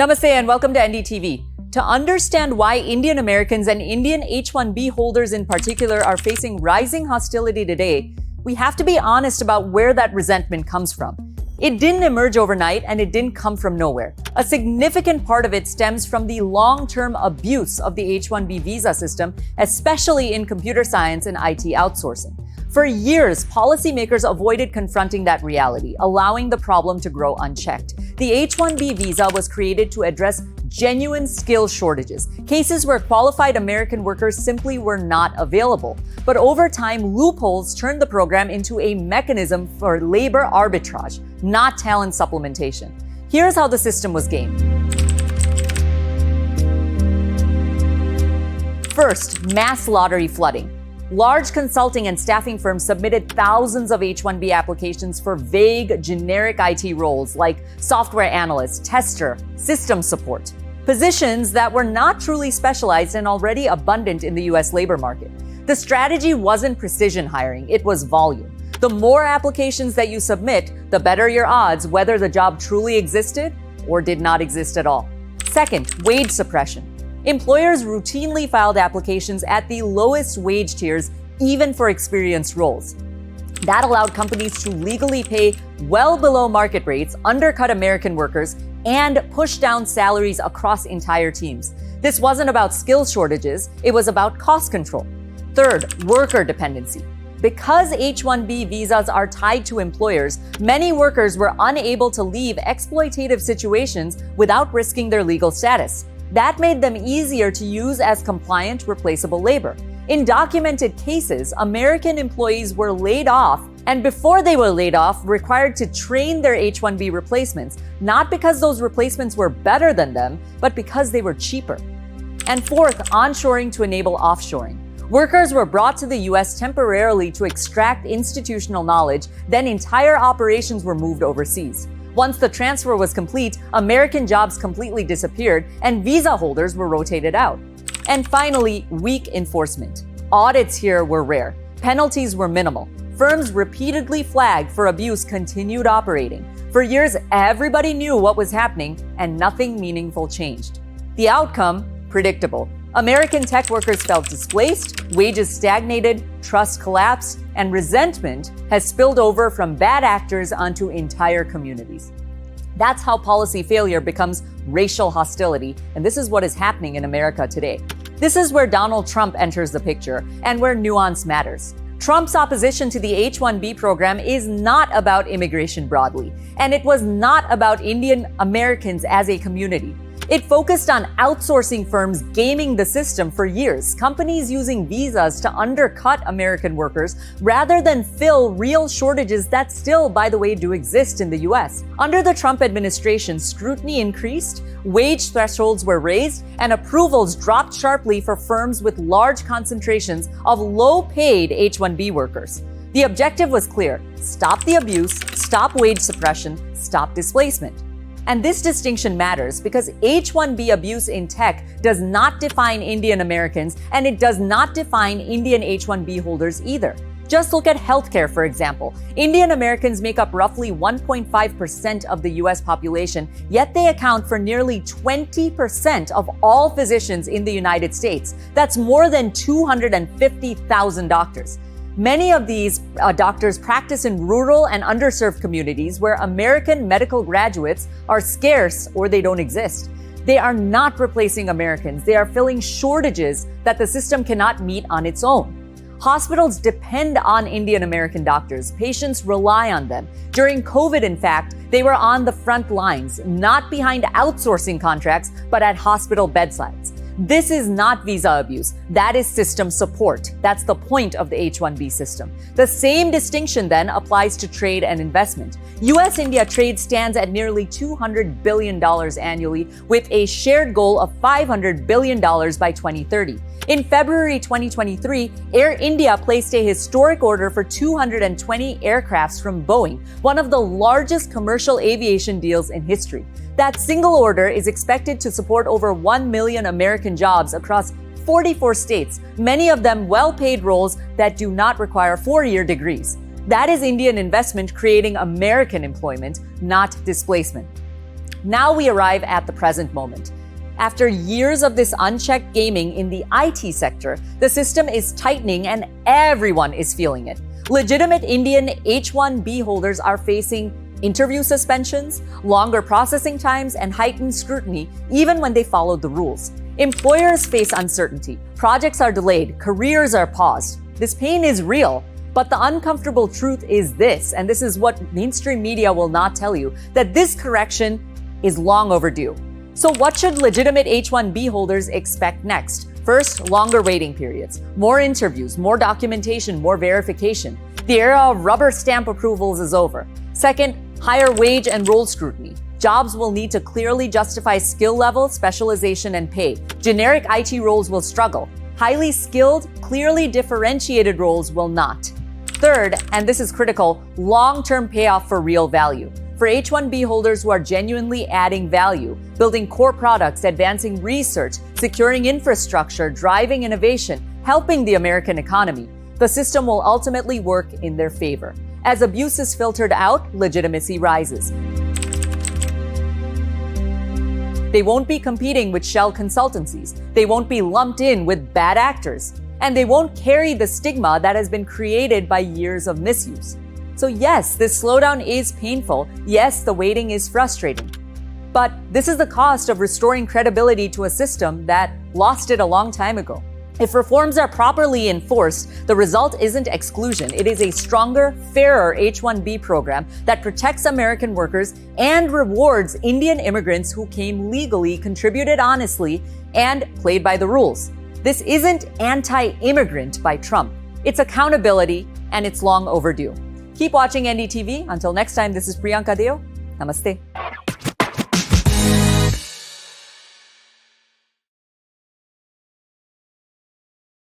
Namaste and welcome to NDTV. To understand why Indian Americans and Indian H-1B holders in particular are facing rising hostility today, we have to be honest about where that resentment comes from. It didn't emerge overnight and it didn't come from nowhere. A significant part of it stems from the long-term abuse of the H-1B visa system, especially in computer science and IT outsourcing. For years, policymakers avoided confronting that reality, allowing the problem to grow unchecked. The H-1B visa was created to address genuine skill shortages, cases where qualified American workers simply were not available. But over time, loopholes turned the program into a mechanism for labor arbitrage, not talent supplementation. Here's how the system was gamed. First, mass lottery flooding. Large consulting and staffing firms submitted thousands of H-1B applications for vague, generic IT roles like software analyst, tester, system support. Positions that were not truly specialized and already abundant in the US labor market. The strategy wasn't precision hiring, it was volume. The more applications that you submit, the better your odds whether the job truly existed or did not exist at all. Second, wage suppression. Employers routinely filed applications at the lowest wage tiers, even for experienced roles. That allowed companies to legally pay well below market rates, undercut American workers, and push down salaries across entire teams. This wasn't about skill shortages, it was about cost control. Third, worker dependency. Because H-1B visas are tied to employers, many workers were unable to leave exploitative situations without risking their legal status. That made them easier to use as compliant, replaceable labor. In documented cases, American employees were laid off, and before they were laid off, required to train their H-1B replacements, not because those replacements were better than them, but because they were cheaper. And fourth, onshoring to enable offshoring. Workers were brought to the US temporarily to extract institutional knowledge, then entire operations were moved overseas. Once the transfer was complete, American jobs completely disappeared and visa holders were rotated out. And finally, weak enforcement. Audits here were rare. Penalties were minimal. Firms repeatedly flagged for abuse continued operating. For years, everybody knew what was happening and nothing meaningful changed. The outcome, predictable. American tech workers felt displaced, wages stagnated, trust collapsed, and resentment has spilled over from bad actors onto entire communities. That's how policy failure becomes racial hostility, and this is what is happening in America today. This is where Donald Trump enters the picture and where nuance matters. Trump's opposition to the H-1B program is not about immigration broadly, and it was not about Indian Americans as a community. It focused on outsourcing firms gaming the system for years, companies using visas to undercut American workers rather than fill real shortages that still, by the way, do exist in the US. Under the Trump administration, scrutiny increased, wage thresholds were raised, and approvals dropped sharply for firms with large concentrations of low-paid H-1B workers. The objective was clear: stop the abuse, stop wage suppression, stop displacement. And this distinction matters because H-1B abuse in tech does not define Indian Americans, and it does not define Indian H-1B holders either. Just look at healthcare, for example. Indian Americans make up roughly 1.5% of the US population, yet they account for nearly 20% of all physicians in the United States. That's more than 250,000 doctors. Many of these doctors practice in rural and underserved communities where American medical graduates are scarce or they don't exist. They are not replacing Americans. They are filling shortages that the system cannot meet on its own. Hospitals depend on Indian American doctors. Patients rely on them. During COVID, in fact, they were on the front lines, not behind outsourcing contracts, but at hospital bedsides. This is not visa abuse. That is system support. That's the point of the H-1B system. The same distinction then applies to trade and investment. US-India trade stands at nearly $200 billion annually, with a shared goal of $500 billion by 2030. In February 2023, Air India placed a historic order for 220 aircrafts from Boeing, one of the largest commercial aviation deals in history. That single order is expected to support over 1 million American jobs across 44 states, many of them well-paid roles that do not require four-year degrees. That is Indian investment creating American employment, not displacement. Now we arrive at the present moment. After years of this unchecked gaming in the IT sector, the system is tightening and everyone is feeling it. Legitimate Indian H-1B holders are facing interview suspensions, longer processing times, and heightened scrutiny even when they followed the rules. Employers face uncertainty, projects are delayed, careers are paused. This pain is real, but the uncomfortable truth is this, and this is what mainstream media will not tell you, that this correction is long overdue. So what should legitimate H-1B holders expect next? First, longer waiting periods, more interviews, more documentation, more verification. The era of rubber stamp approvals is over. Second, higher wage and role scrutiny. Jobs will need to clearly justify skill level, specialization, and pay. Generic IT roles will struggle. Highly skilled, clearly differentiated roles will not. Third, and this is critical, long-term payoff for real value. For H-1B holders who are genuinely adding value, building core products, advancing research, securing infrastructure, driving innovation, helping the American economy, the system will ultimately work in their favor. As abuse is filtered out, legitimacy rises. They won't be competing with shell consultancies. They won't be lumped in with bad actors. And they won't carry the stigma that has been created by years of misuse. So yes, this slowdown is painful. Yes, the waiting is frustrating. But this is the cost of restoring credibility to a system that lost it a long time ago. If reforms are properly enforced, the result isn't exclusion. It is a stronger, fairer H-1B program that protects American workers and rewards Indian immigrants who came legally, contributed honestly, and played by the rules. This isn't anti-immigrant by Trump. It's accountability, and it's long overdue. Keep watching NDTV. Until next time, this is Priyanka Deo. Namaste.